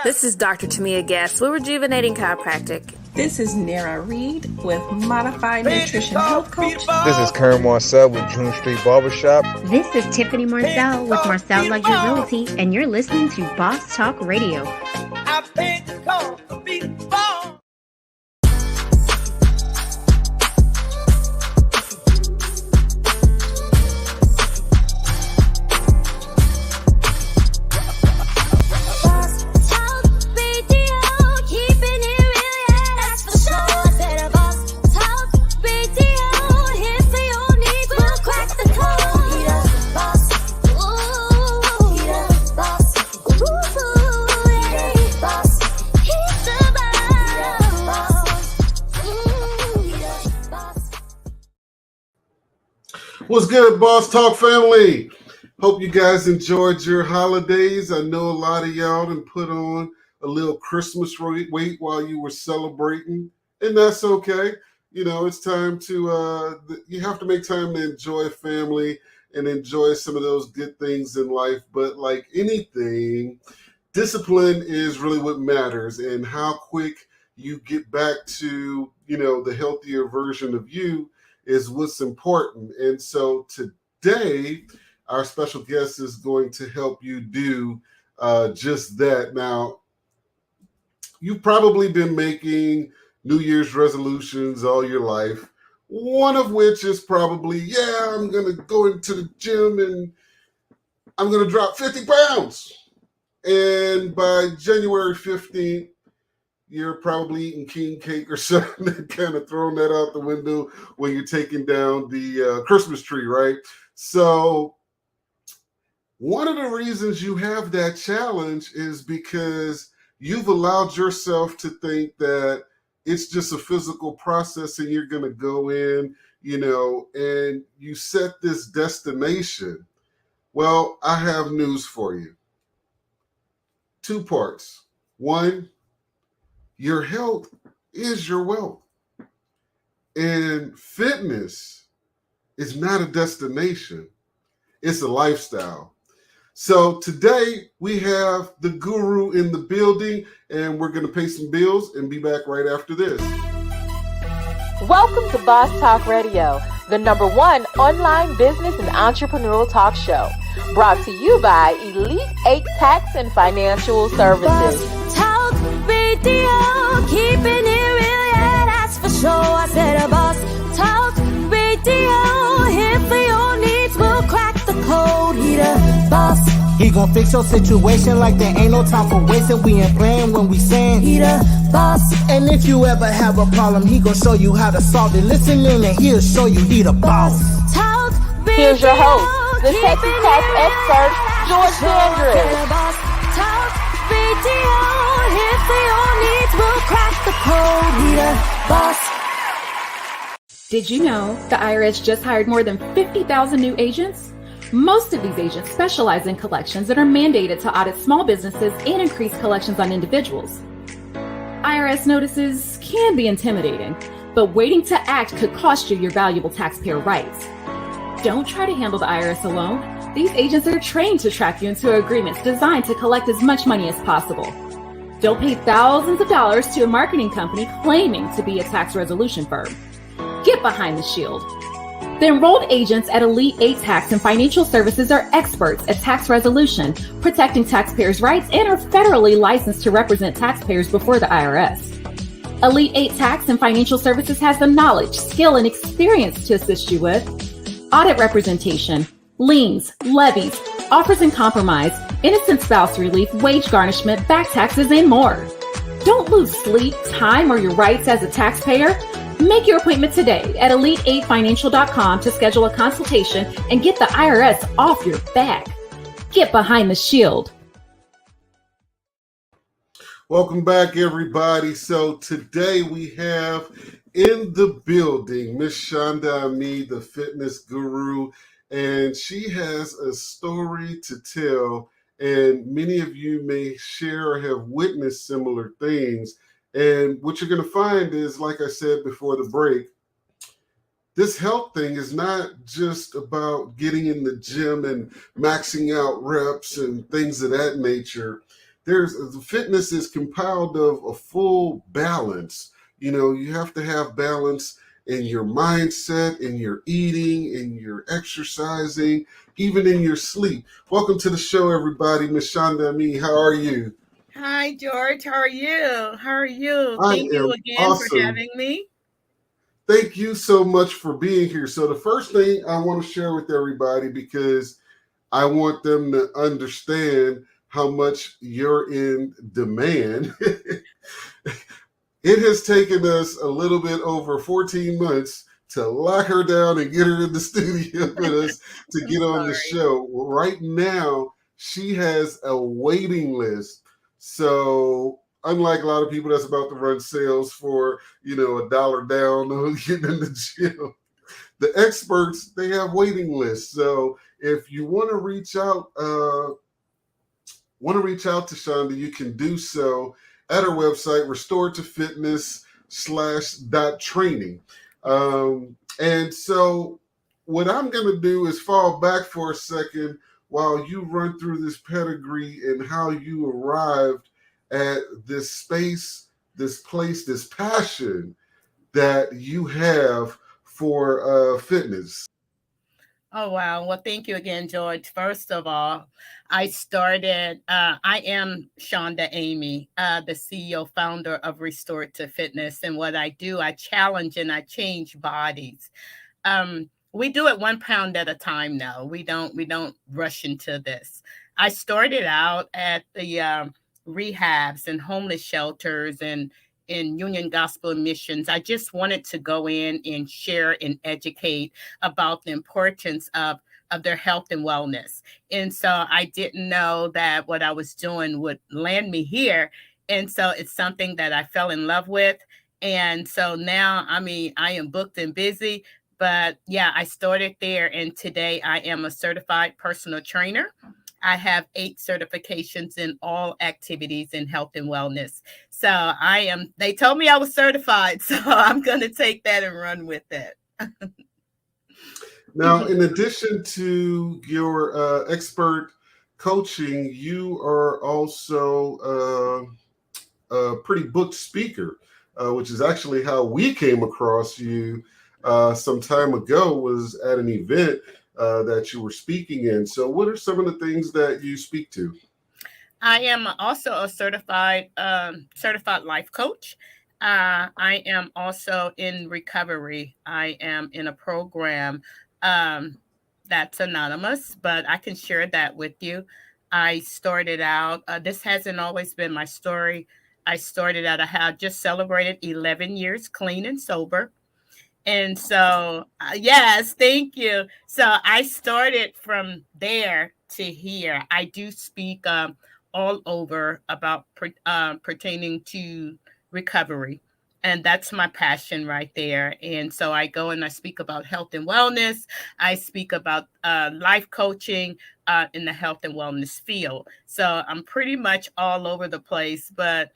This is Dr. Tamia Guest with Rejuvenating Chiropractic. This is Nara Reed with Modified Nutrition Health Coach. This is Karen Marcel with June Street Barbershop. This is Tiffany Marcel with Marcel Luxury Realty, and you're listening to Boss Talk Radio. I paid the call to be born. What's good, Boss Talk family? Hope you guys enjoyed your holidays. I know a lot of y'all done put on a little Christmas weight while you were celebrating, and that's okay. You know, it's time to, you have to make time to enjoy family and enjoy some of those good things in life. But like anything, discipline is really what matters, and how quick you get back to, you know, the healthier version of you is what's important. And so today, our special guest is going to help you do just that. Now, you've probably been making New Year's resolutions all your life, one of which is probably, I'm going to go into the gym and I'm going to drop 50 pounds. And by January 15th, you're probably eating king cake or something and kind of throwing that out the window when you're taking down the Christmas tree, right? So one of the reasons you have that challenge is because you've allowed yourself to think that it's just a physical process and you're going to go in, you know, and you set this destination. Well, I have news for you. Two parts. One, your health is your wealth. And fitness is not a destination. It's a lifestyle. So today we have the guru in the building, and we're going to pay some bills and be back right after this. Welcome to Boss Talk Radio, the #1 online business and entrepreneurial talk show. Brought to you by Elite 8 Tax and Financial Services. Boss Talk Radio, keeping it real, yeah, that's for sure. I said a Boss Talk Radio, here for your needs, we'll crack the code. He the boss. He gon' fix your situation like there ain't no time for wasting. We ain't playing when we saying He the boss. And if you ever have a problem, he gon' show you how to solve it. Listen in and he'll show you he the boss. Talk Here's your host, the sexy tax expert, George Andrews. Boss Talk Radio, here for your needs, we'll crack the code. He the boss. Did you know the IRS just hired more than 50,000 new agents? Most of these agents specialize in collections and are mandated to audit small businesses and increase collections on individuals. IRS notices can be intimidating, but waiting to act could cost you your valuable taxpayer rights. Don't try to handle the IRS alone. These agents are trained to track you into agreements designed to collect as much money as possible. Don't pay thousands of dollars to a marketing company claiming to be a tax resolution firm. Get behind the shield. The enrolled agents at Elite 8 Tax and Financial Services are experts at tax resolution, protecting taxpayers' rights, and are federally licensed to represent taxpayers before the IRS. Elite 8 Tax and Financial Services has the knowledge, skill, and experience to assist you with audit representation, liens, levies, offers in compromise, innocent spouse relief, wage garnishment, back taxes, and more. Don't lose sleep, time, or your rights as a taxpayer. Make your appointment today at elite8financial.com to schedule a consultation and get the IRS off your back. Get behind the shield. Welcome back, everybody. So today we have in the building Miss Shonda Amie, the fitness guru, and she has a story to tell, and many of you may share or have witnessed similar things. And what you're going to find is, like I said before the break, this health thing is not just about getting in the gym and maxing out reps and things of that nature. fitness is compiled of a full balance. You have to have balance in your mindset, in your eating, in your exercising, even in your sleep. Welcome to the show, everybody. Miss Shonda Amie, how are you? Hi, George. How are you? How are you? I Thank you am again for awesome. having me. Thank you so much for being here. So the first thing I want to share with everybody, because I want them to understand how much you're in demand. It has taken us a little bit over 14 months to lock her down and get her in the studio with us to get on the show. Right now, she has a waiting list. So unlike a lot of people that's about to run sales for, $1 down on getting in the gym, the experts, they have waiting lists. So if you want to reach out, to Shonda, you can do so at her website, restorativefitness.training. And so what I'm going to do is fall back for a second while you run through this pedigree and how you arrived at this space, this place, this passion that you have for fitness. Oh, wow. Well, thank you again, George. First of all, I am Shonda Amie, the CEO founder of Restorative Fitness. And what I do, I challenge and I change bodies. We do it 1 pound at a time now. We don't rush into this. I started out at the rehabs and homeless shelters and in Union Gospel Missions. I just wanted to go in and share and educate about the importance of their health and wellness. And so I didn't know that what I was doing would land me here. And so it's something that I fell in love with. And so now, I am booked and busy, but yeah, I started there. And today I am a certified personal trainer. I have 8 certifications in all activities in health and wellness. So they told me I was certified, so I'm going to take that and run with it. Now, in addition to your expert coaching, you are also a pretty booked speaker, which is actually how we came across you some time ago, was at an event that you were speaking in. So what are some of the things that you speak to? I am also a certified life coach. I am also in recovery. I am in a program that's anonymous, but I can share that with you. I started out, this hasn't always been my story. I started out, I had just celebrated 11 years clean and sober. And so, yes, thank you. So I started from there to here. I do speak all over about pertaining to recovery. And that's my passion right there. And so I go and I speak about health and wellness. I speak about life coaching in the health and wellness field. So I'm pretty much all over the place. But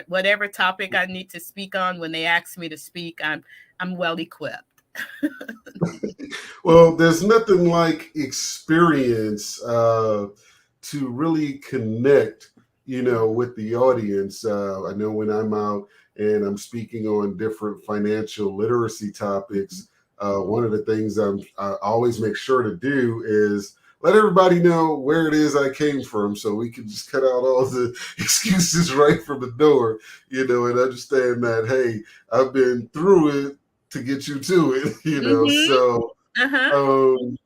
whatever topic I need to speak on, when they ask me to speak, I'm well equipped. Well, there's nothing like experience to really connect, with the audience. I know when I'm out and I'm speaking on different financial literacy topics, one of the things I always make sure to do is let everybody know where it is I came from, so we can just cut out all the excuses right from the door, and understand that, hey, I've been through it to get you to it, Mm-hmm. So,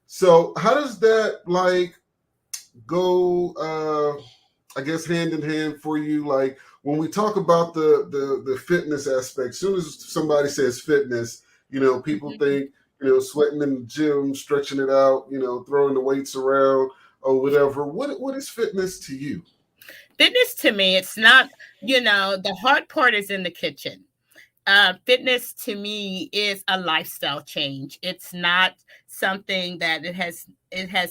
so how does that go? I guess hand in hand for you. Like when we talk about the fitness aspect, as soon as somebody says fitness, people think sweating in the gym, stretching it out, throwing the weights around or whatever. What is fitness to you? Fitness to me, it's not. The hard part is in the kitchen. Fitness to me is a lifestyle change. It's not something that it has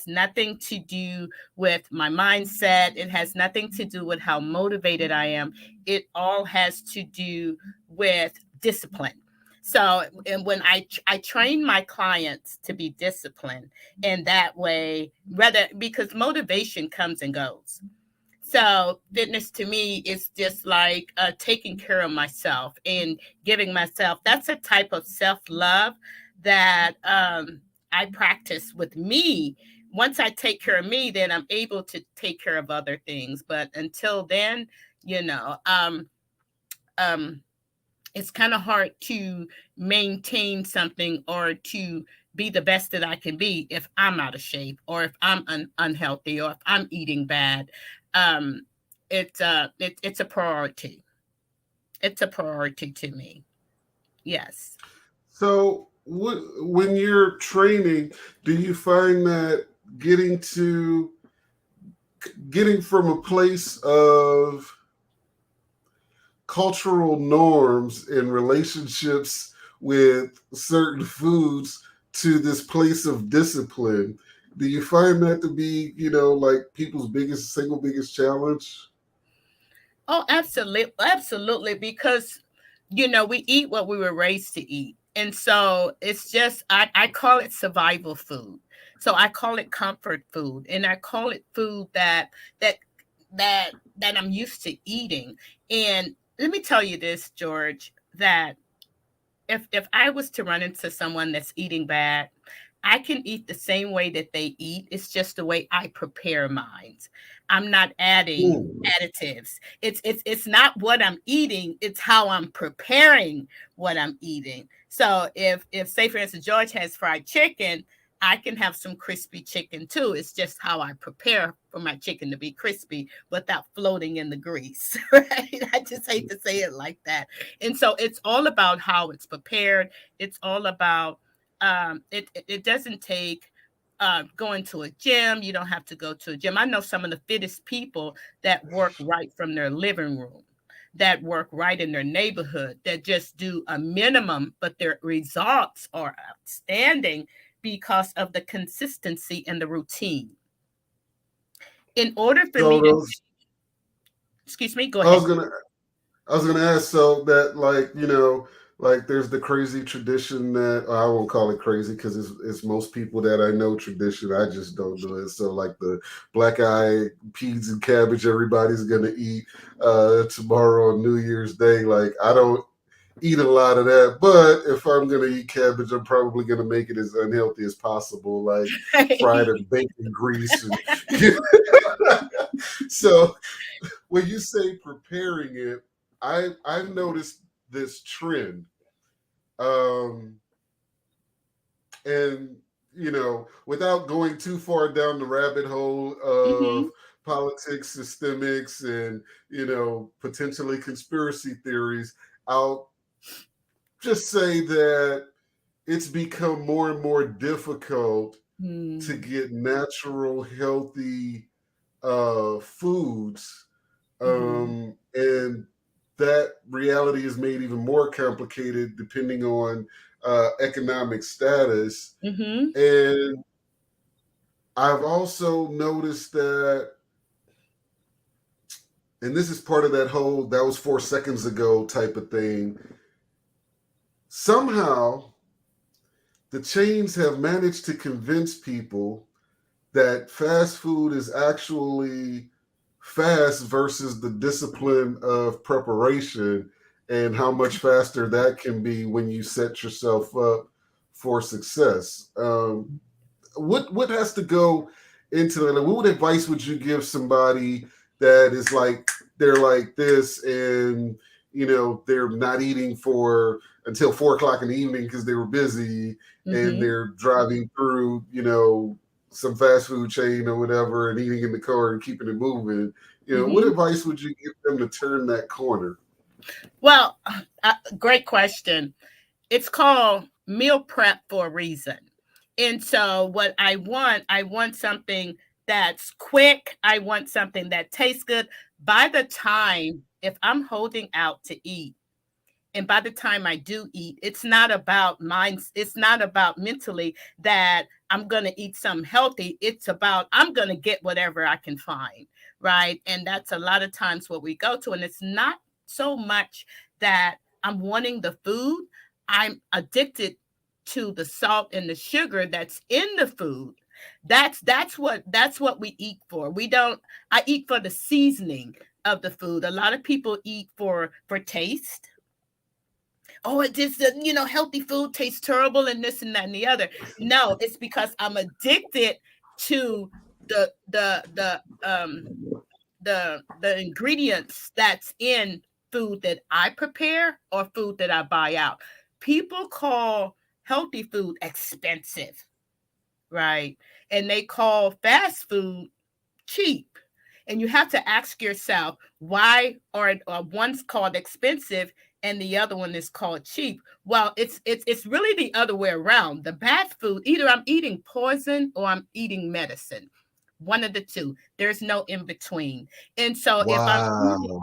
nothing to do with my mindset. It has nothing to do with how motivated I am. It all has to do with discipline. So, and when I train my clients to be disciplined, and that way, because motivation comes and goes. So fitness to me is just like taking care of myself and giving myself. That's a type of self-love that I practice with me. Once I take care of me, then I'm able to take care of other things. But until then, you know, um, it's kind of hard to maintain something or to be the best that I can be if I'm out of shape or if I'm unhealthy or if I'm eating bad. Um, it's a priority. It's a priority to me. Yes. So, when you're training, do you find that getting to getting from a place of cultural norms and relationships with certain foods to this place of discipline, do you find that to be, like people's single biggest challenge? Oh, absolutely, absolutely. Because we eat what we were raised to eat, and so it's just I call it survival food. So I call it comfort food, and I call it food that that I'm used to eating. And let me tell you this, George, that if I was to run into someone that's eating bad, I can eat the same way that they eat. It's just the way I prepare mine. I'm not adding additives. It's not what I'm eating, it's how I'm preparing what I'm eating. So if say for instance George has fried chicken, I can have some crispy chicken too. It's just how I prepare for my chicken to be crispy without floating in the grease, right? I just hate to say it like that. And so it's all about how it's prepared. It's all about it doesn't take going to a gym. You don't have to go to a gym. I know some of the fittest people that work right from their living room, that work right in their neighborhood, that just do a minimum, but their results are outstanding because of the consistency and the routine. In order for So me to, those, excuse me, go I ahead. was gonna ask, so that, like there's the crazy tradition that, I won't call it crazy because it's most people that I know tradition. I just don't do it. So like the black eye peas and cabbage everybody's gonna eat tomorrow on New Year's Day. Like I don't eat a lot of that, but if I'm gonna eat cabbage, I'm probably gonna make it as unhealthy as possible, like fried and baked in grease. And so when you say preparing it, I've noticed this trend, um, and without going too far down the rabbit hole of Mhm. politics, systemics, and potentially conspiracy theories, I'll just say that it's become more and more difficult to Mm. get natural, healthy foods. Mhm. And that reality is made even more complicated depending on economic status. Mhm. And I've also noticed that, and this is part of that whole "that was 4 seconds ago" type of thing, somehow the chains have managed to convince people that fast food is actually fast versus the discipline of preparation, and how much faster that can be when you set yourself up for success. What has to go into that? Like, what advice would you give somebody that is like, they're like this, and they're not eating for until 4 o'clock in the evening because they were busy, and Mhm. they're driving through some fast food chain or whatever and eating in the car and keeping it moving? What Mhm. advice would you give them to turn that corner? Well, great question. It's called meal prep for a reason. And so what I want something that's quick. I want something that tastes good. By the time, if I'm holding out to eat, and by the time I do eat, it's not about minds, it's not about mentally that I'm going to eat something healthy. It's about I'm going to get whatever I can find, right? And that's a lot of times what we go to. And it's not so much that I'm wanting the food, I'm addicted to the salt and the sugar that's in the food. That's what we eat for. We don't. I eat for the seasoning of the food. A lot of people eat for taste. Oh, it just healthy food tastes terrible and this and that and the other. No, it's because I'm addicted to the ingredients that's in food that I prepare or food that I buy out. People call healthy food expensive, right? And they call fast food cheap. And you have to ask yourself, why are one's called expensive and the other one is called cheap? Well, it's really the other way around. The bad food, either I'm eating poison or I'm eating medicine. One of the two. There's no in between. And so Wow.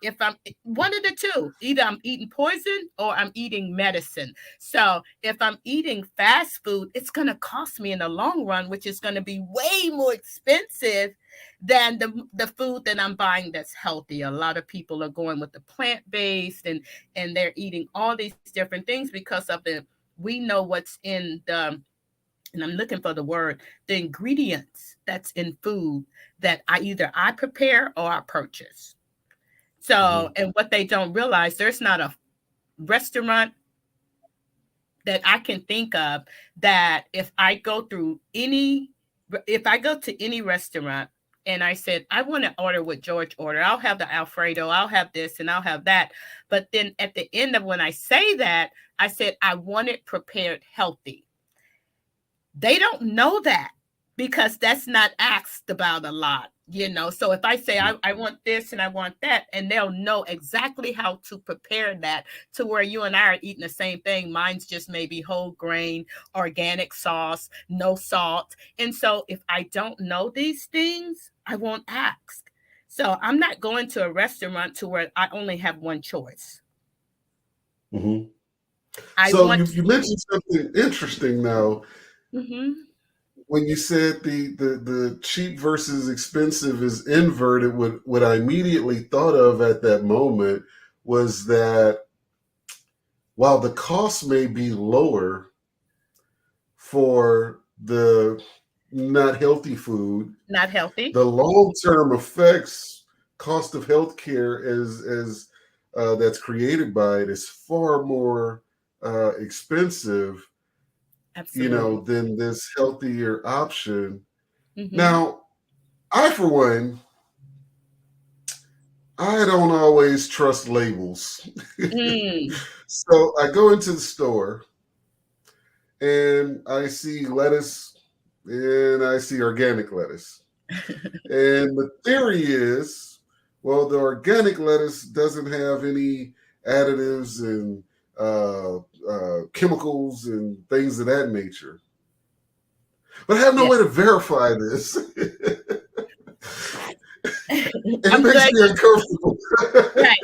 if I'm one of the two, either I'm eating poison or I'm eating medicine. So if I'm eating fast food, it's going to cost me in the long run, which is going to be way more expensive than the food that I'm buying that's healthy. A lot of people are going with the plant-based and they're eating all these different things because of we know what's in and I'm looking for the word, the ingredients that's in food that I prepare or I purchase. So, and what they don't realize, there's not a restaurant that I can think of that if I go to any restaurant and I said, I want to order what George ordered, I'll have the Alfredo, I'll have this and I'll have that. But then at the end of when I say that, I said, I want it prepared healthy. They don't know that because that's not asked about a lot, So if I say I want this and I want that, and they'll know exactly how to prepare that to where you and I are eating the same thing. Mine's just maybe whole grain, organic sauce, no salt. And so if I don't know these things, I won't ask. So I'm not going to a restaurant to where I only have one choice. Mm-hmm. You mentioned something interesting now. Mm-hmm. When you said the cheap versus expensive is inverted, what I immediately thought of at that moment was that while the cost may be lower for the not healthy food, the long-term effects, cost of healthcare as that's created by it is far more expensive. Absolutely. Than this healthier option. Mm-hmm. Now, I, for one, I don't always trust labels. So I go into the store and I see lettuce and I see organic lettuce. And the theory is, well, the organic lettuce doesn't have any additives and chemicals and things of that nature. But I have no way to verify this. It makes me uncomfortable. Right.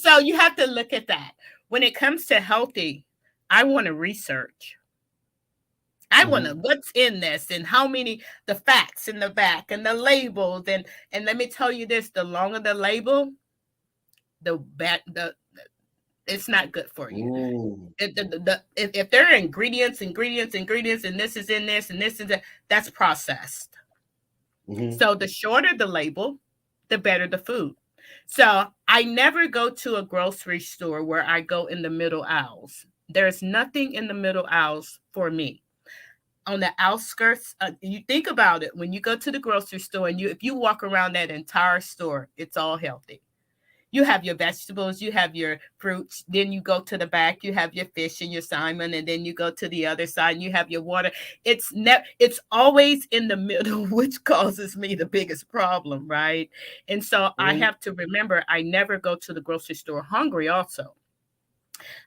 So you have to look at that. When it comes to healthy, I want to research. I want to what's in this and how many, the facts in the back and the labels. And let me tell you this, the longer the label, it's not good for you. If there are ingredients, and this is in this and this is that, that's processed. So the shorter the label, the better the food. So I never go to a grocery store where I go in the middle aisles. There's nothing in the middle aisles for me. On the outskirts, you think about it, when you go to the grocery store and if you walk around that entire store, it's all healthy. You have your vegetables, you have your fruits, then you go to the back, you have your fish and your salmon, and then you go to the other side and you have your water. It's always in the middle, which causes me the biggest problem, right? And so I have to remember, I never go to the grocery store hungry also.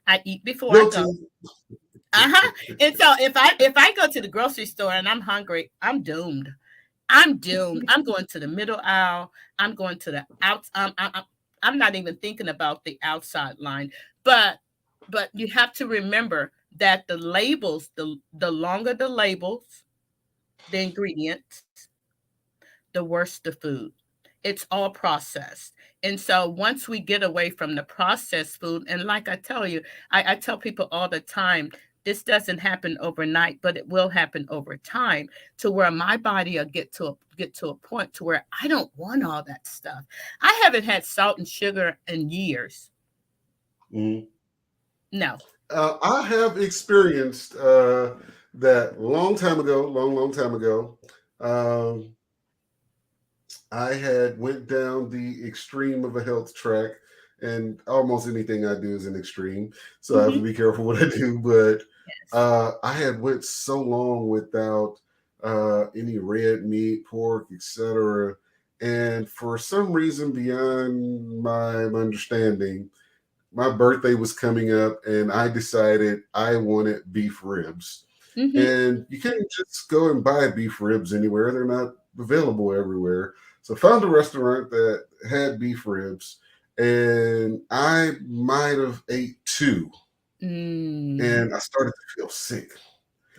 I eat before I go. And so if I go to the grocery store and I'm hungry, I'm doomed. I'm going to the middle aisle. I'm going to the out. I'm not even thinking about the outside line, but you have to remember that the labels, the longer the labels, the ingredients, the worse the food. It's all processed. And so once we get away from the processed food, and like I tell you, I tell people all the time, This doesn't happen overnight, but it will happen over time to where my body will get to a point to where I don't want all that stuff. I haven't had salt and sugar in years. Mm-hmm. No. I have experienced that long time ago, long time ago. I had went down the extreme of a health track, and almost anything I do is an extreme. So I have to be careful what I do. But I had went so long without any red meat, pork, etc. And for some reason beyond my understanding, my birthday was coming up and I decided I wanted beef ribs. And you can't just go and buy beef ribs anywhere. They're not available everywhere. So I found a restaurant that had beef ribs, and I might have ate 2. And I started to feel sick.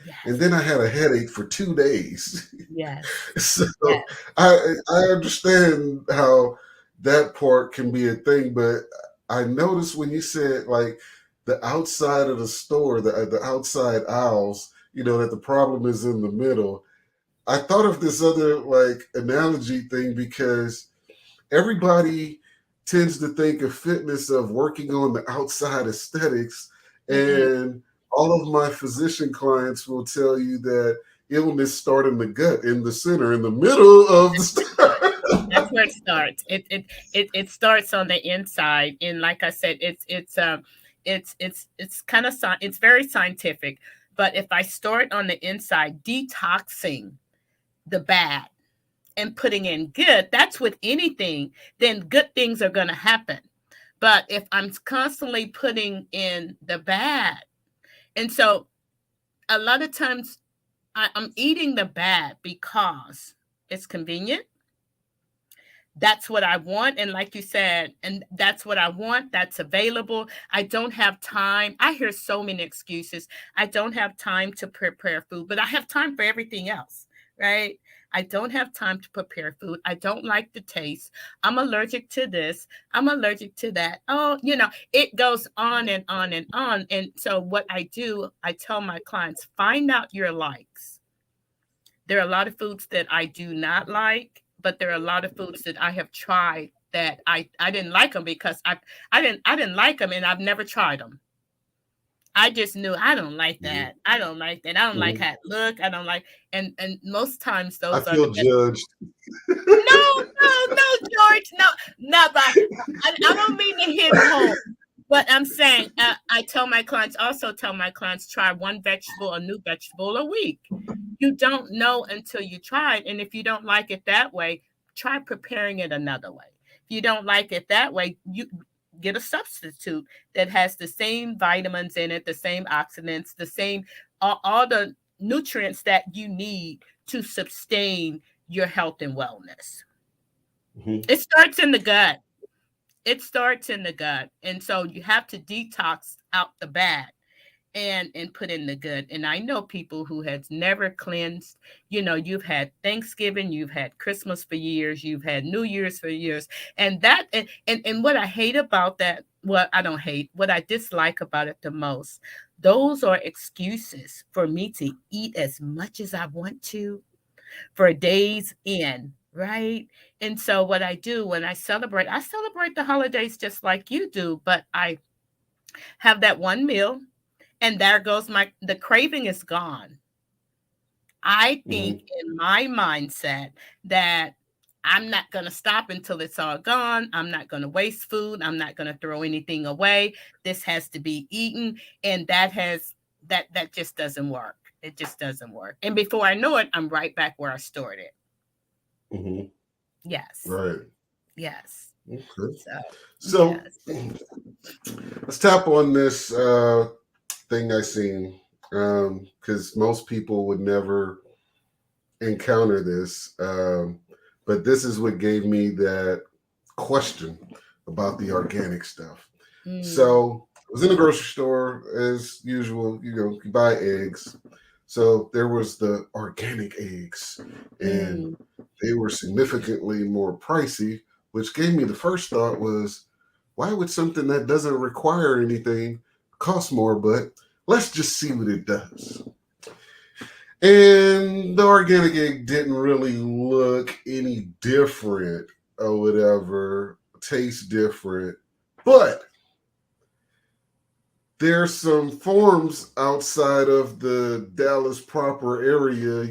Yes. And then I had a headache for 2 days. Yes. So yes. I understand how that part can be a thing, but I noticed when you said like the outside of the store, the outside aisles, that the problem is in the middle. I thought of this other like analogy thing because everybody tends to think of fitness of working on the outside aesthetics. And all of my physician clients will tell you that illness starts in the gut, in the center, in the middle of the store. That's where it starts. It starts on the inside, and like I said, it's kind of it's very scientific. But if I start on the inside, detoxing the bad and putting in good, that's with anything, then good things are going to happen. But if I'm constantly putting in the bad, and so a lot of times I'm eating the bad because it's convenient. That's what I want. And like you said, and that's what I want. That's available. I don't have time. I hear so many excuses. I don't have time to prepare food, but I have time for everything else, right? I don't have time to prepare food. I don't like the taste. I'm allergic to this. I'm allergic to that. Oh, it goes on and on and on. And so what I do, I tell my clients, find out your likes. There are a lot of foods that I do not like, but there are a lot of foods that I have tried that I didn't like them because I didn't like them and I've never tried them. I just knew I don't like that. I don't like that. I don't like how it look. I don't like, and most times those I feel judged. No, George, no, not by. I don't mean to hit home, but I'm saying I tell my clients, try one vegetable, a new vegetable a week. You don't know until you try it, and if you don't like it that way, try preparing it another way. If you don't like it that way, you get a substitute that has the same vitamins in it, the same oxidants, the same all the nutrients that you need to sustain your health and wellness. It starts in the gut. And so you have to detox out the bad and put in the good. And I know people who has never cleansed. You've had Thanksgiving, you've had Christmas for years, you've had New Year's for years. And that and what I hate about that, what I dislike about it the most, those are excuses for me to eat as much as I want to for days in, right? And so what I do when I celebrate the holidays just like you do, but I have that one meal and there goes the craving is gone. I think in my mindset that I'm not going to stop until it's all gone. I'm not going to waste food. I'm not going to throw anything away. This has to be eaten. And that just doesn't work. It just doesn't work. And before I know it, I'm right back where I started. Yes. Right. Yes. Okay. So let's tap on this thing I seen, because most people would never encounter this. But this is what gave me that question about the organic stuff. So I was in the grocery store as usual, you buy eggs. So there was the organic eggs and they were significantly more pricey, which gave me the first thought was, why would something that doesn't require anything cost more? But let's just see what it does. And the organic egg didn't really look any different or whatever, taste different. But there's some farms outside of the Dallas proper area,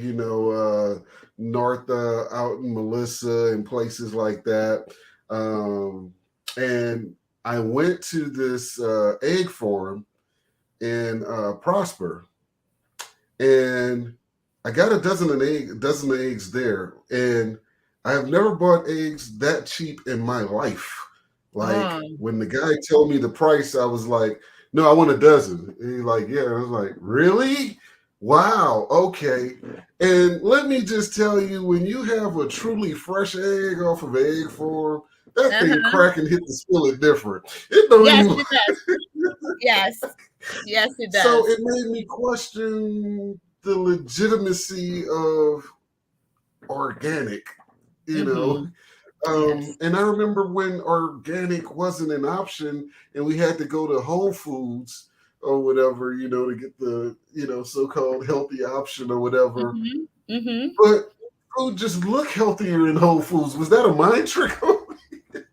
north out in Melissa and places like that. And I went to this egg farm in Prosper, and I got a dozen of eggs there, and I have never bought eggs that cheap in my life. Like when the guy told me the price, I was like, "No, I want a dozen." And he's like, "Yeah." I was like, "Really? Wow, okay." And let me just tell you, when you have a truly fresh egg off of an egg farm, that thing crack and hit the skillet different. It don't even. It does. Yes, it does. So it made me question the legitimacy of organic, Yes. And I remember when organic wasn't an option and we had to go to Whole Foods or whatever, to get the, so-called healthy option or whatever. But food just look healthier in Whole Foods. Was that a mind trick?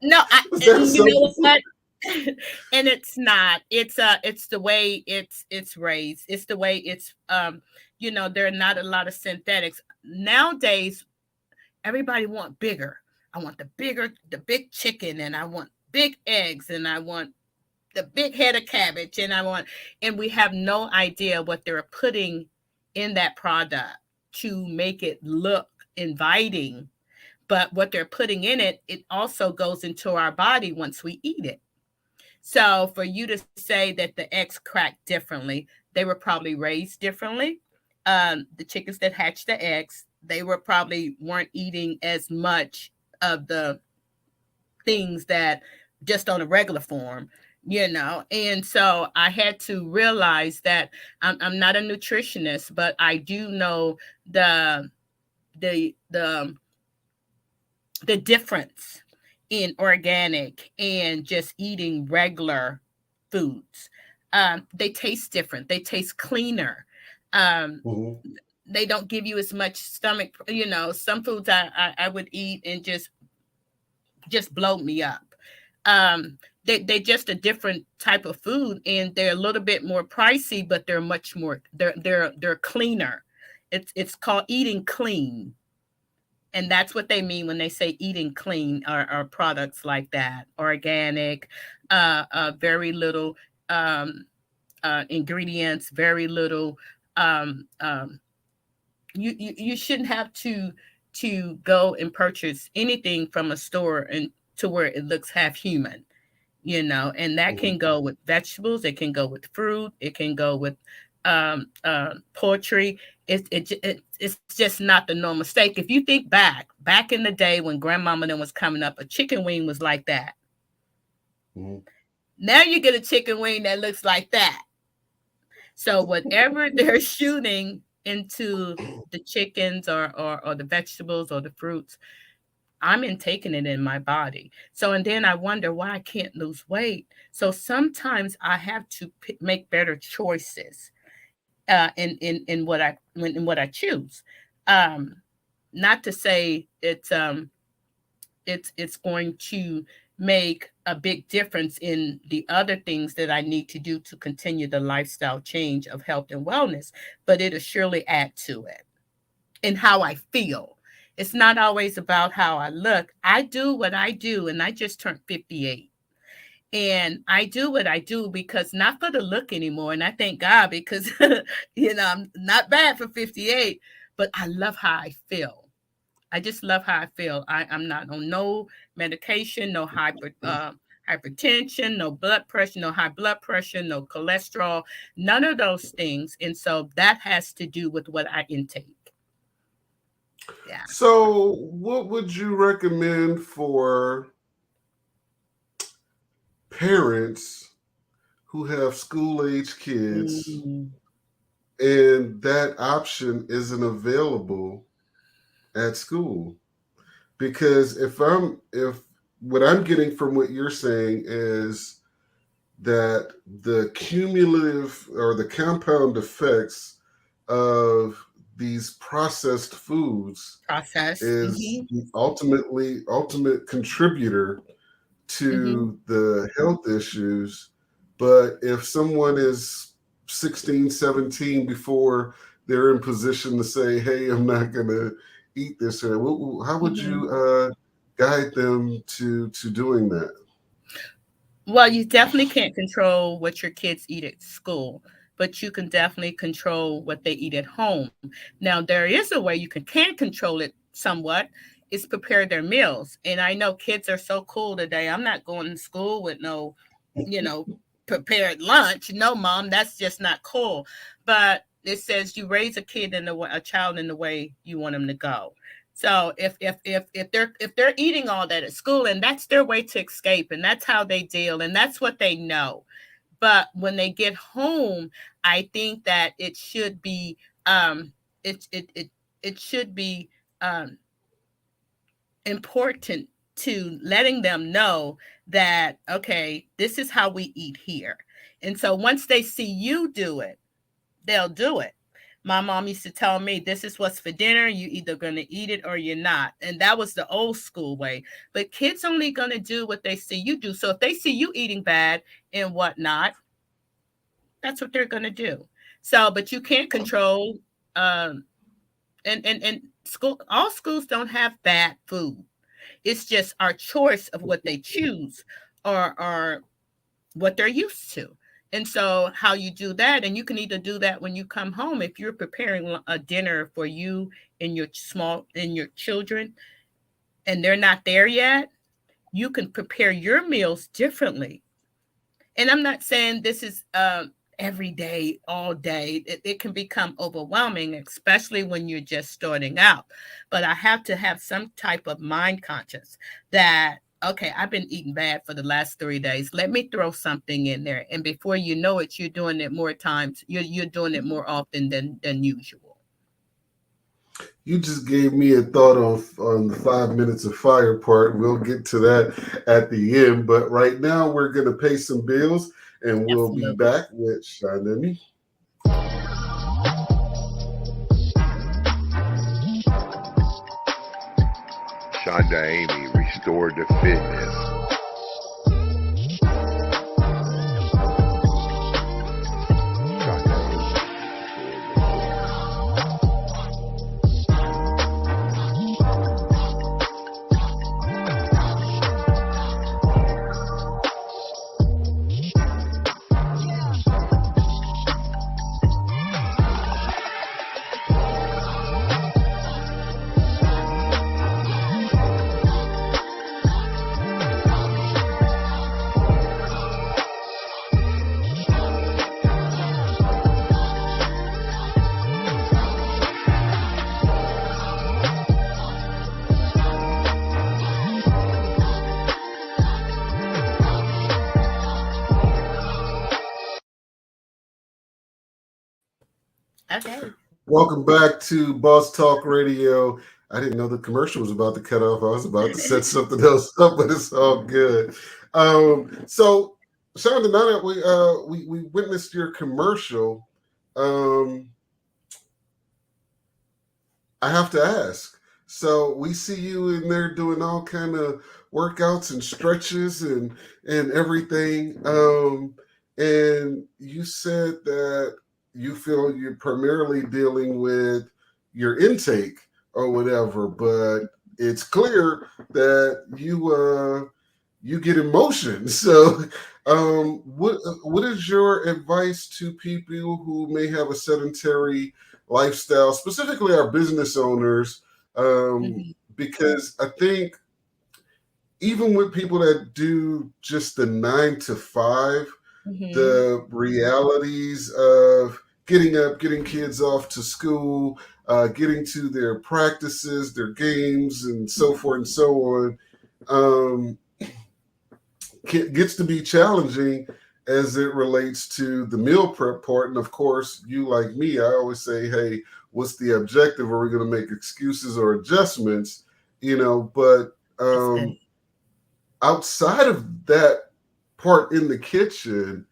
No, you know what? And it's not. It's the way it's raised. It's the way it's there are not a lot of synthetics. Nowadays, everybody want bigger. I want the big chicken, and I want big eggs, and I want the big head of cabbage, and we have no idea what they're putting in that product to make it look inviting. But what they're putting in it, it also goes into our body once we eat it. So for you to say that the eggs crack differently, they were probably raised differently. The chickens that hatched the eggs, they weren't eating as much of the things that just on a regular form, And so I had to realize that I'm not a nutritionist, but I do know the difference in organic and just eating regular foods. They taste different. They taste cleaner. They don't give you as much stomach. Some foods I would eat and just blow me up. They're just a different type of food, and they're a little bit more pricey, but they're much more. They're cleaner. It's called eating clean. And that's what they mean when they say eating clean are products like that. Organic, very little ingredients, very little. You shouldn't have to go and purchase anything from a store and to where it looks half human, and that can go with vegetables. It can go with fruit. It can go with poultry. It's just not the normal steak. If you think back in the day when grandmama then was coming up, a chicken wing was like that. Now you get a chicken wing that looks like that. So whatever they're shooting into the chickens or the vegetables or the fruits, I'm intaking it in my body. So, and then I wonder why I can't lose weight. So sometimes I have to make better choices in what I choose. Not to say it's going to make a big difference in the other things that I need to do to continue the lifestyle change of health and wellness, but it'll surely add to it and how I feel. It's not always about how I look. I do what I do, and I just turned 58. And I do what I do because not for the look anymore. And I thank God because, I'm not bad for 58, but I love how I feel. I just love how I feel. I'm not on no medication, no hypertension, no blood pressure, no high blood pressure, no cholesterol, none of those things. And so that has to do with what I intake. Yeah. So what would you recommend for parents who have school-age kids and that option isn't available at school? Because if what I'm getting from what you're saying is that the cumulative or the compound effects of these processed foods is the ultimate contributor to the health issues. But if someone is 16, 17 before they're in position to say, hey, I'm not going to eat this, how would you guide them to doing that? Well, you definitely can't control what your kids eat at school, but you can definitely control what they eat at home. Now, there is a way you can control it somewhat, is prepare their meals. And I know kids are so cool today. I'm not going to school with no, you know, prepared lunch. No, mom, that's just not cool. But it says you raise a child in the way you want them to go. So if they're eating all that at school, and that's their way to escape, and that's how they deal, and that's what they know. But when they get home, I think that it should be it should be important to letting them know that, okay, this is how we eat here. And so once they see you do it, they'll do it. My mom used to tell me, this is what's for dinner. You either going to eat it or you're not. And that was the old school way. But kids only going to do what they see you do. So if they see you eating bad and whatnot, that's what they're going to do. So, but you can't control, and all schools don't have bad food. It's just our choice of what they choose or what they're used to. And so how you do that, and you can either do that when you come home, if you're preparing a dinner for you and your children, and they're not there yet, you can prepare your meals differently. And I'm not saying this is every day, all day. It can become overwhelming, especially when you're just starting out. But I have to have some type of mind conscious that, okay, I've been eating bad for the last 3 days. Let me throw something in there. And before you know it, you're doing it more times. You're doing it more often than usual. You just gave me a thought on the 5 minutes of fire part. We'll get to that at the end. But right now, we're going to pay some bills, and we'll be back with Shonda Amie. Shonda Amie, Restored to Fitness. Okay. Welcome back to Boss Talk Radio. I didn't know the commercial was about to cut off. I was about to set something else up, but it's all good. So, Shonda, now that we witnessed your commercial, I have to ask. So we see you in there doing all kind of workouts and stretches and everything. And you said that you feel you're primarily dealing with your intake or whatever, but it's clear that you get emotion. So what is your advice to people who may have a sedentary lifestyle, specifically our business owners? Because I think even with people that do just the 9 to 5, the realities of getting up, getting kids off to school, getting to their practices, their games, and so forth and so on, gets to be challenging as it relates to the meal prep part. And of course, you like me, I always say, hey, what's the objective? Are we going to make excuses or adjustments? But outside of that part in the kitchen,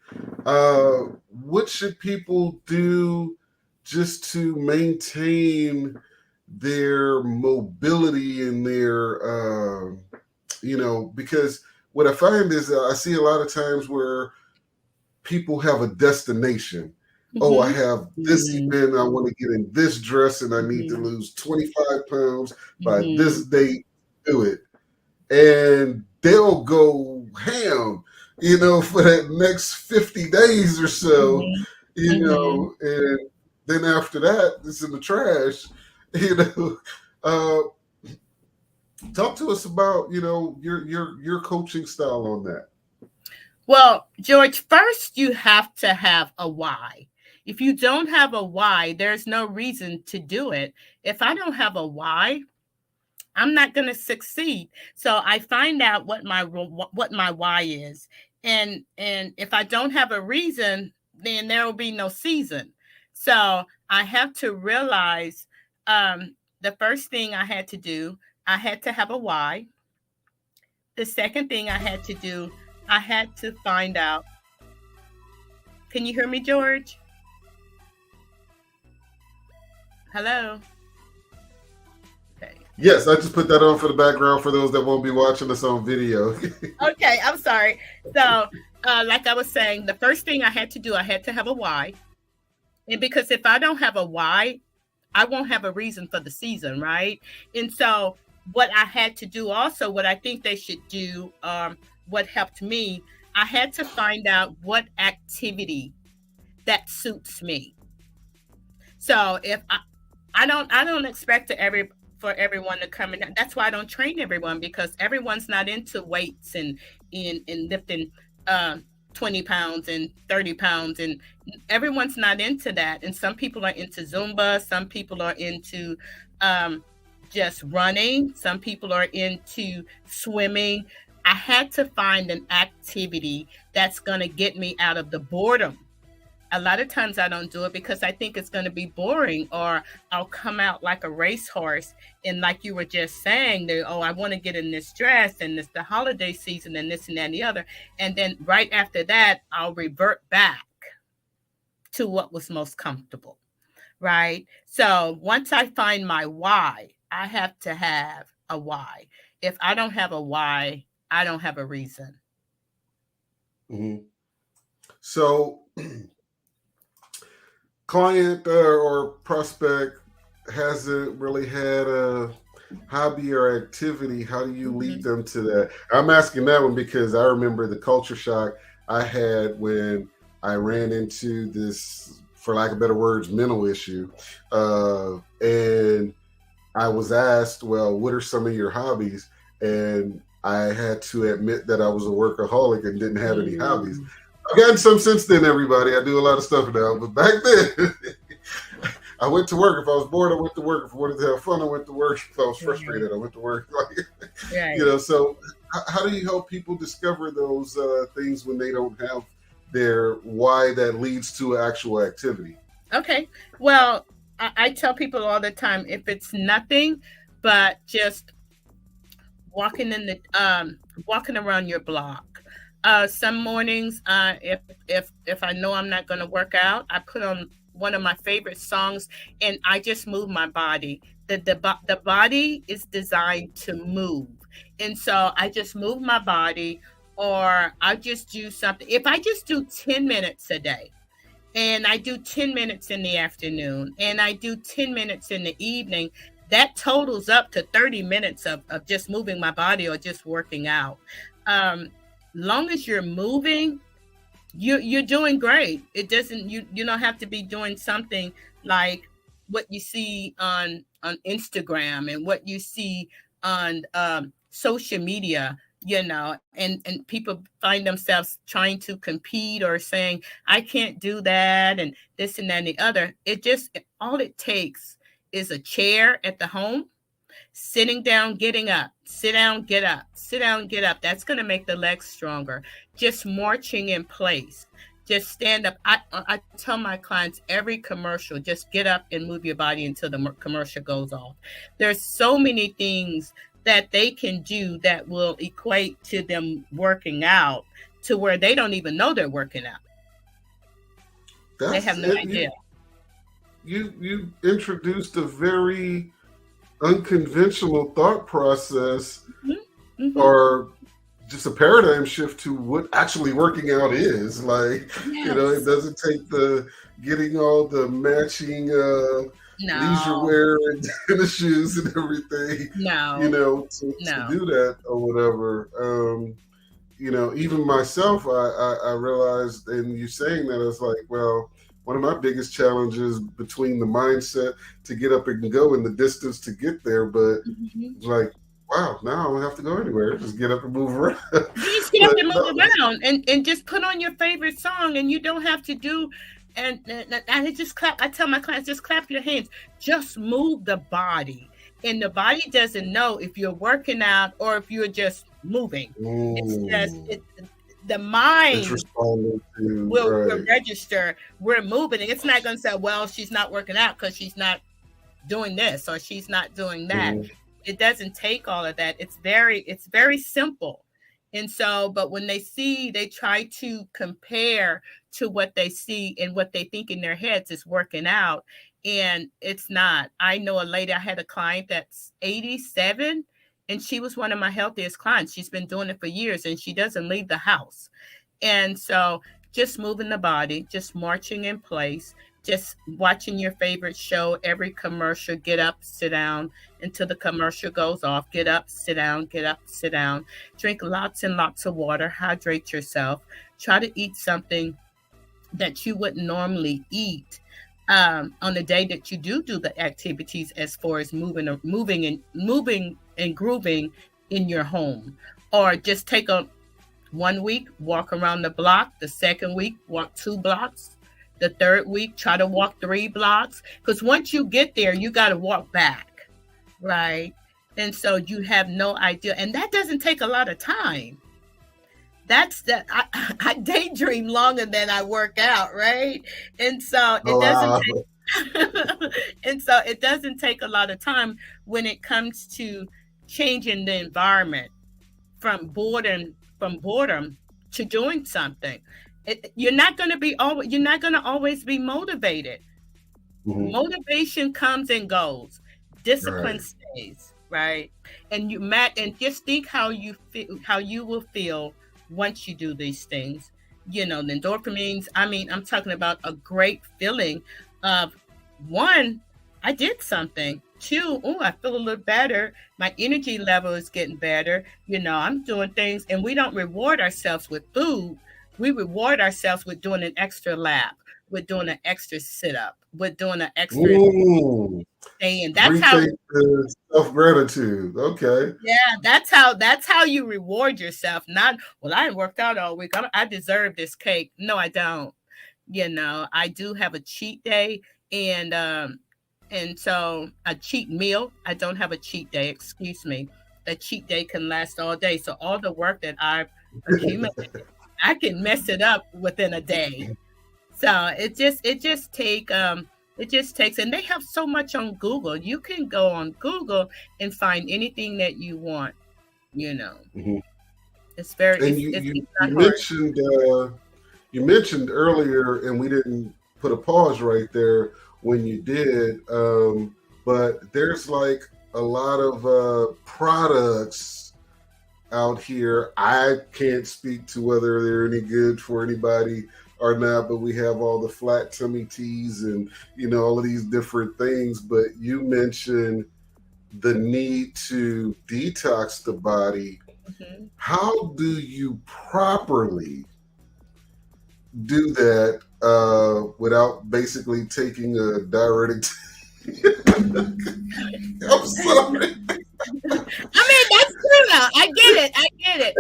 what should people do just to maintain their mobility and their, because what I find is I see a lot of times where people have a destination. Oh, I have this event. I want to get in this dress and I need to lose 25 pounds by this date. Do it. And they'll go ham, for that next 50 days or so, and then after that, it's in the trash, talk to us about, your coaching style on that. Well, George, first you have to have a why. If you don't have a why, there's no reason to do it. If I don't have a why, I'm not going to succeed. So I find out what my why is. And if I don't have a reason, then there will be no season. So I have to realize the first thing I had to do, I had to have a why. The second thing I had to do, I had to find out. Can you hear me, George? Hello? Okay. Yes, I just put that on for the background for those that won't be watching us on video. Okay, I'm sorry. So, like I was saying, the first thing I had to do, I had to have a why. And because if I don't have a why, I won't have a reason for the season, right? And so what I had to do also, what I think they should do, what helped me, I had to find out what activity that suits me. So if I don't expect for everyone to come in. That's why I don't train everyone, because everyone's not into weights and lifting 20 pounds and 30 pounds, and everyone's not into that. And some people are into Zumba, some people are into just running, some people are into swimming. I had to find an activity that's going to get me out of the boredom. A lot of times I don't do it because I think it's going to be boring, or I'll come out like a racehorse. And like you were just saying, I want to get in this dress and it's the holiday season and this and that and the other. And then right after that, I'll revert back to what was most comfortable, right? So once I find my why, I have to have a why. If I don't have a why, I don't have a reason. Mm-hmm. So client or prospect hasn't really had a hobby or activity. How do you lead them to that? I'm asking that one because I remember the culture shock I had when I ran into this, for lack of better words, mental issue. And I was asked, well, what are some of your hobbies? And I had to admit that I was a workaholic and didn't have any hobbies. I've gotten some since then, everybody. I do a lot of stuff now. But back then, I went to work. If I was bored, I went to work. If I wanted to have fun, I went to work. If I was frustrated, I went to work. So how do you help people discover those things when they don't have their why that leads to actual activity? Okay. Well, I tell people all the time, if it's nothing but just walking around your block. Some mornings, if I know I'm not going to work out, I put on one of my favorite songs and I just move my body. The body is designed to move. And so I just move my body, or I just do something. If I just do 10 minutes a day, and I do 10 minutes in the afternoon, and I do 10 minutes in the evening, that totals up to 30 minutes of just moving my body or just working out. Long as you're moving, you're doing great. It doesn't, you don't have to be doing something like what you see on Instagram and what you see on social media, and people find themselves trying to compete or saying, I can't do that, and this and that and the other. All it takes is a chair at the home, sitting down, getting up, sit down, get up, sit down, get up. That's going to make the legs stronger. Just marching in place. Just stand up. I tell my clients every commercial, just get up and move your body until the commercial goes off. There's so many things that they can do that will equate to them working out to where they don't even know they're working out. They have no idea. You introduced a very unconventional thought process, or just a paradigm shift to what actually working out is. Like, it doesn't take the getting all the matching leisure wear and tennis shoes and everything, to do that or whatever. Even myself, I realized, and you saying that, I was like, well, one of my biggest challenges between the mindset to get up and go and the distance to get there, but it's like, wow, now I don't have to go anywhere. Just get up and move around. Just get up and move around and just put on your favorite song, and you don't have to do, and I just clap. I tell my clients, just clap your hands. Just move the body. And the body doesn't know if you're working out or if you're just moving. It's just, the mind will register we're moving. And it's not going to say, well, she's not working out because she's not doing this or she's not doing that. It doesn't take all of that. It's very simple. And so, but when they try to compare to what they see and what they think in their heads is working out. And it's not. I know a lady, I had a client that's 87, and she was one of my healthiest clients. She's been doing it for years, and she doesn't leave the house. And so just moving the body, just marching in place, just watching your favorite show, every commercial, get up, sit down until the commercial goes off. Get up, sit down, get up, sit down. Drink lots and lots of water, hydrate yourself. Try to eat something that you wouldn't normally eat on the day that you do the activities, as far as moving and grooving in your home. Or just take 1 week, walk around the block. The second week, walk 2 blocks. The third week, try to walk 3 blocks. Because once you get there, you got to walk back, right? And so you have no idea. And that doesn't take a lot of time. I daydream longer than I work out, right? And so it doesn't take a lot of time when it comes to changing the environment from boredom to doing something. You're not going to always be motivated. Motivation comes and goes. Discipline stays, right? And just think how you will feel once you do these things. The endorphins, I'm talking about a great feeling of, 1, I did something. 2, I feel a little better. My energy level is getting better. I'm doing things, and we don't reward ourselves with food. We reward ourselves with doing an extra lap, with doing an extra sit-up, with doing an extra stand. That's how self-gratitude. Okay. Yeah, that's how you reward yourself. Not, well, I ain't worked out all week, I deserve this cake. No, I don't. I do have a cheat day, and so a cheat meal. I don't have a cheat day, excuse me. A cheat day can last all day. So all the work that I've accumulated, I can mess it up within a day. So it just takes, and they have so much on Google. You can go on Google and find anything that you want. It's very. And you mentioned earlier, and we didn't put a pause right there when you did, but there's like a lot of products out here. I can't speak to whether they're any good for anybody or not, but we have all the flat tummy teas and all of these different things. But you mentioned the need to detox the body. How do you properly do that without basically taking a diuretic? I'm sorry. That's true now. I get it.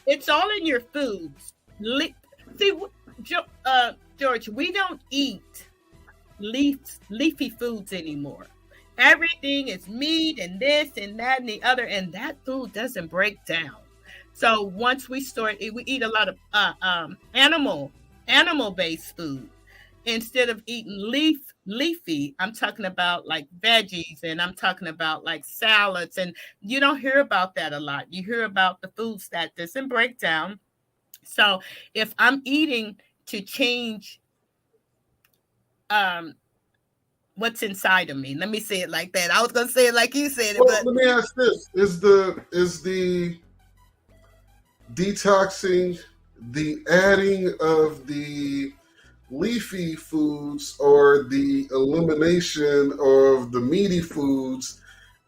It's all in your foods. See, George, we don't eat leafy foods anymore. Everything is meat and this and that and the other, and that food doesn't break down. So once we eat a lot of animal-based food. instead of eating leafy, I'm talking about like veggies, and I'm talking about like salads. And you don't hear about that a lot. You hear about the foods that doesn't break down. So if I'm eating to change what's inside of me, let me say it like that. I was gonna say it like you said it, Well, but let me ask this: is the detoxing, the adding of the leafy foods, or the elimination of the meaty foods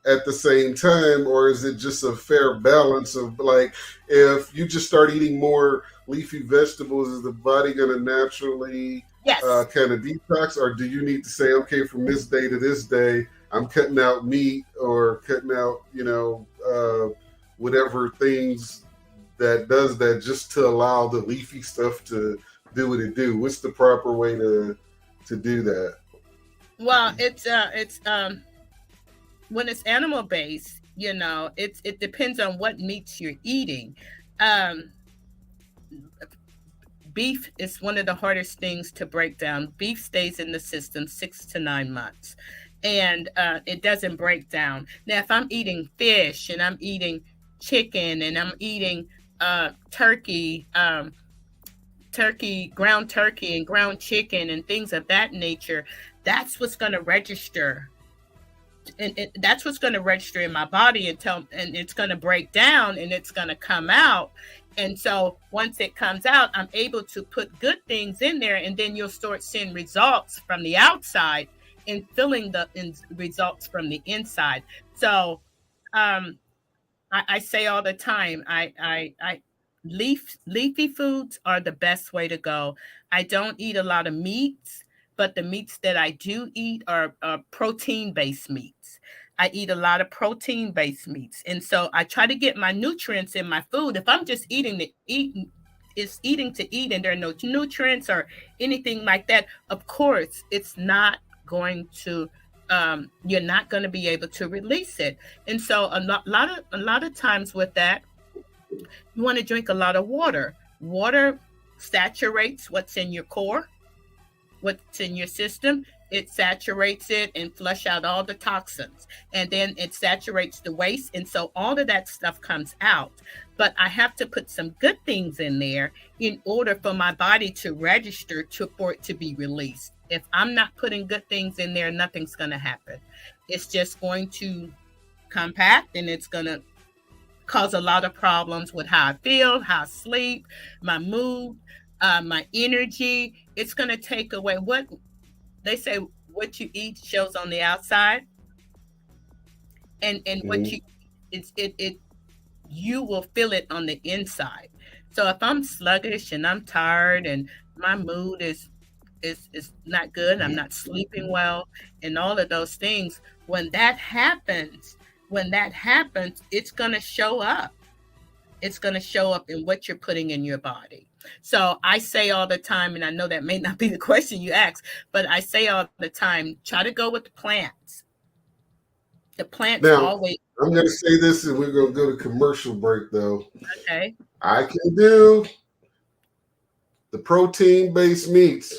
at the same time, or is it just a fair balance of, like, if you just start eating more leafy vegetables, is the body going to naturally kind of detox, or do you need to say, okay, from this day to this day, I'm cutting out meat or cutting out, whatever things that does that, just to allow the leafy stuff to do what it do? What's the proper way to do that? Well, it's when it's animal based, it depends on what meats you're eating. Beef is one of the hardest things to break down. Beef stays in the system 6 to 9 months, and it doesn't break down. Now, if I'm eating fish and I'm eating chicken and I'm eating turkey, ground turkey and ground chicken and things of that nature, that's what's going to register. And that's what's going to register in my body and it's going to break down and it's going to come out. And so once it comes out, I'm able to put good things in there, and then you'll start seeing results from the outside and feeling the results from the inside. So I say all the time, leafy foods are the best way to go. I don't eat a lot of meats, but the meats that I do eat are protein-based meats. I eat a lot of protein-based meats. And so I try to get my nutrients in my food. If I'm just eating to eat and there are no nutrients or anything like that, of course, it's not going to, you're not going to be able to release it. And so a lot of times with that, you want to drink a lot of water. Water saturates what's in your core, what's in your system. It saturates it and flush out all the toxins, and then it saturates the waste. And so all of that stuff comes out, but I have to put some good things in there in order for my body to register for it to be released. If I'm not putting good things in there, nothing's going to happen. It's just going to compact, and it's going to cause a lot of problems with how I feel, how I sleep, my mood, my energy. It's going to take away what they say, what you eat shows on the outside, and what you you will feel it on the inside. So if I'm sluggish and I'm tired and my mood is not good, I'm not sleeping well, and all of those things, when that happens, it's going to show up. It's going to show up in what you're putting in your body. So I say all the time, and I know that may not be the question you ask, but I say all the time, try to go with the plants. The plants now, always. I'm going to say this, and we're going to go to commercial break, though. Okay. I can do the protein-based meats,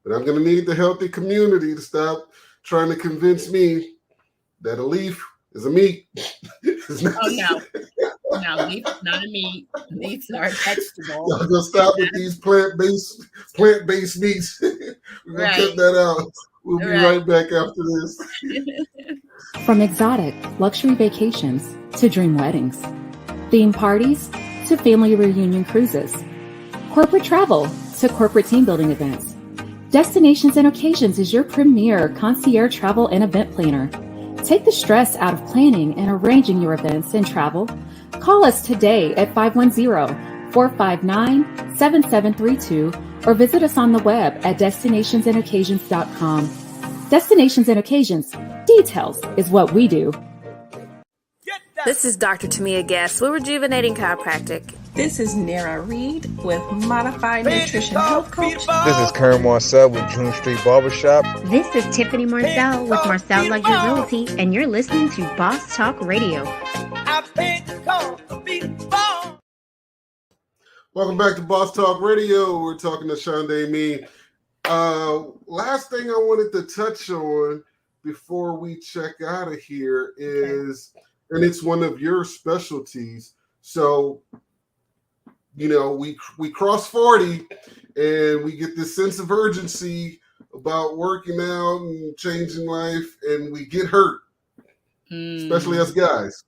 but I'm going to need the healthy community to stop trying to convince me that a leaf is a meat. No, leaf is not a meat. Leaves are a vegetable. I'm gonna stop with these plant-based meats. We're gonna cut that out. We'll be right back after this. From exotic luxury vacations to dream weddings, theme parties to family reunion cruises, corporate travel to corporate team building events, Destinations and Occasions is your premier concierge travel and event planner. Take the stress out of planning and arranging your events and travel. Call us today at 510-459-7732 or visit us on the web at destinationsandoccasions.com. Destinations and Occasions. Details is what we do. This is Dr. Tamia Guest with Rejuvenating Chiropractic. This is Nara Reed with Modified Nutrition Health Coach. This is Karen Marcel with June Street Barbershop. This is Tiffany Marcel with Marcel Luxury Realty, and you're listening to Boss Talk Radio. Welcome back to Boss Talk Radio. We're talking to Shonda Amie. Last thing I wanted to touch on before we check out of here is, and it's one of your specialties. So, you know, we cross 40 and we get this sense of urgency about working out and changing life, and we get hurt, especially us guys.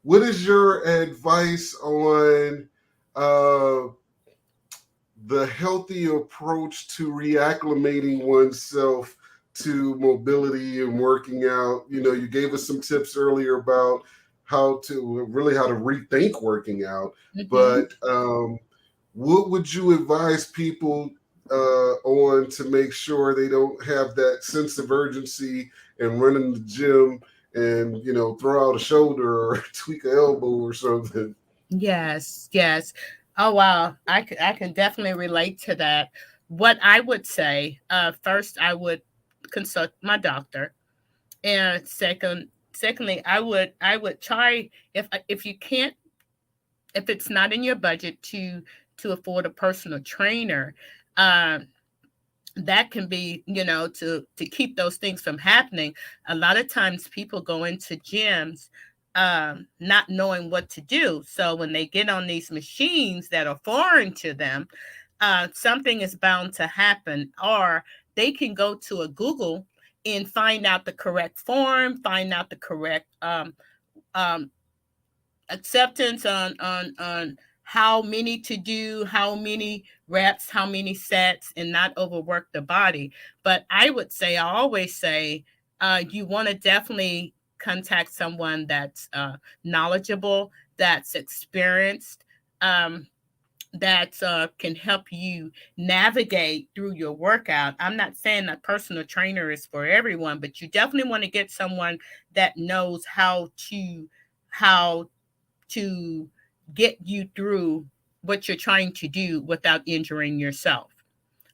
What is your advice on the healthy approach to reacclimating oneself to mobility and working out? You know, you gave us some tips earlier about how to rethink working out, but what would you advise people on to make sure they don't have that sense of urgency and run in the gym and, you know, throw out a shoulder or tweak an elbow or something? Yes. Oh, wow. I can definitely relate to that. What I would say, first, I would consult my doctor. And secondly, I would try, if you can't, if it's not in your budget to afford a personal trainer, that can be, you know, to keep those things from happening. A lot of times people go into gyms not knowing what to do. So when they get on these machines that are foreign to them, something is bound to happen. Or they can go to a Google and find out the correct form, find out the correct acceptance on how many to do, how many reps, how many sets, and not overwork the body. But I always say, you want to definitely contact someone that's knowledgeable, that's experienced, that can help you navigate through your workout. I'm not saying that personal trainer is for everyone, but you definitely want to get someone that knows how to get you through what you're trying to do without injuring yourself.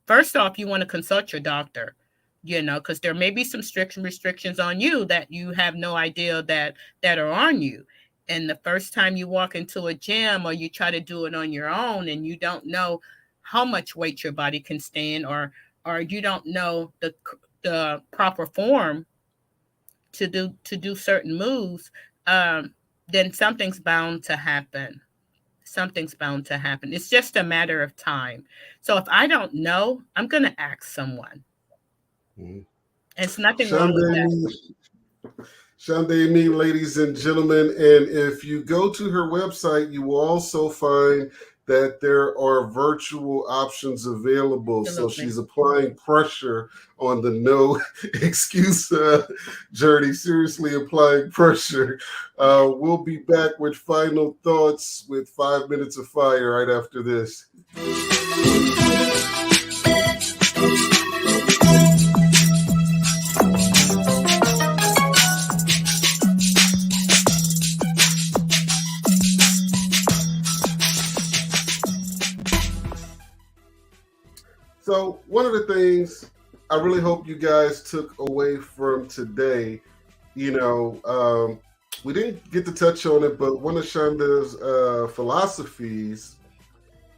First off, you want to consult your doctor, you know, because there may be some restrictions on you that you have no idea that are on you. And the first time you walk into a gym or you try to do it on your own and you don't know how much weight your body can stand, or you don't know the proper form to do certain moves, then something's bound to happen. It's just a matter of time. So if I don't know, I'm going to ask someone. It's nothing wrong with that. Shonda Amie, ladies and gentlemen, and if you go to her website, you will also find that there are virtual options available. Absolutely. So she's applying pressure on the no excuse journey, seriously applying pressure. We'll be back with final thoughts with 5 minutes of fire right after this. So one of the things I really hope you guys took away from today, you know, we didn't get to touch on it, but one of Shonda's philosophies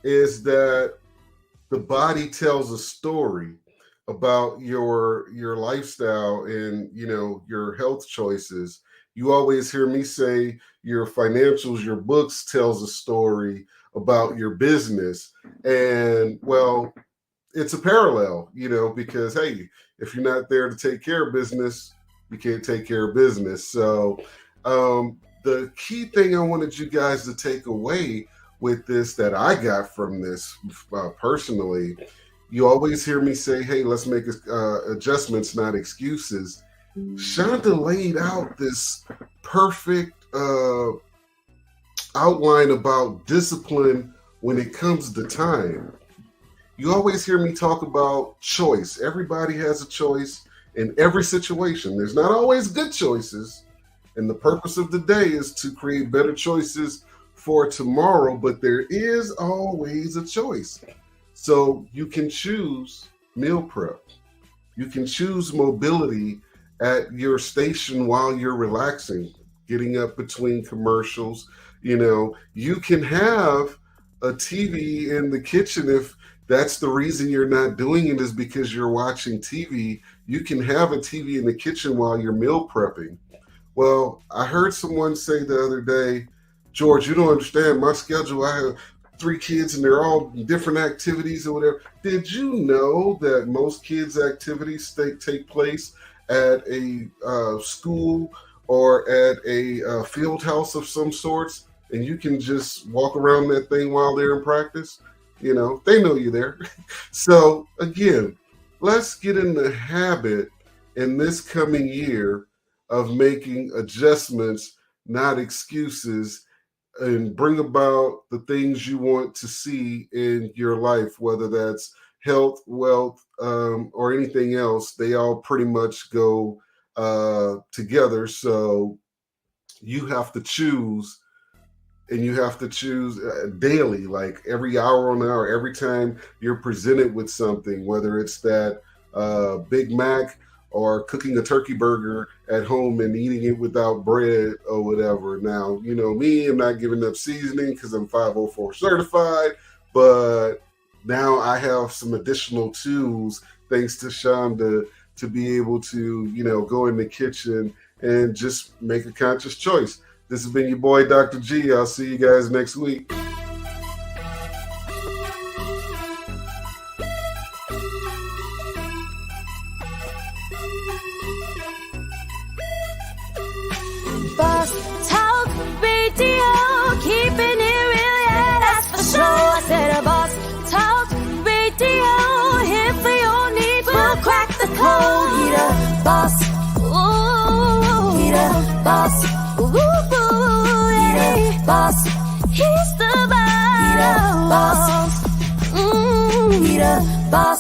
is that the body tells a story about your lifestyle and, you know, your health choices. You always hear me say your financials, your books tells a story about your business. And well, it's a parallel, you know, because, hey, if you're not there to take care of business, you can't take care of business. So the key thing I wanted you guys to take away with this that I got from this personally, you always hear me say, hey, let's make adjustments, not excuses. Shonda laid out this perfect outline about discipline when it comes to time. You always hear me talk about choice. Everybody has a choice in every situation. There's not always good choices. And the purpose of the day is to create better choices for tomorrow, but there is always a choice. So you can choose meal prep. You can choose mobility at your station while you're relaxing, getting up between commercials. You know, you can have a TV in the kitchen. If that's the reason you're not doing it is because you're watching TV, you can have a TV in the kitchen while you're meal prepping. Well, I heard someone say the other day, George, you don't understand my schedule. I have 3 kids and they're all different activities or whatever. Did you know that most kids' activities take place at a school or at a field house of some sorts, and you can just walk around that thing while they're in practice? You know, they know you're there. So again, let's get in the habit in this coming year of making adjustments, not excuses, and bring about the things you want to see in your life, whether that's health, wealth, or anything else. They all pretty much go together. So you have to choose, and you have to choose daily, like every hour on the hour, every time you're presented with something, whether it's that Big Mac or cooking a turkey burger at home and eating it without bread or whatever. Now, you know me, I'm not giving up seasoning because I'm 504 certified, but now I have some additional tools, thanks to Shonda, to be able to, you know, go in the kitchen and just make a conscious choice. This has been your boy, Dr. G. I'll see you guys next week. Boss Talk Radio, keeping it real, yeah, that's for sure. I said a Boss Talk Radio, here for your needs, we'll crack the code. He the boss, ooh, he the boss, ooh, yeah, he the boss, he's the boss, he the boss, he the boss.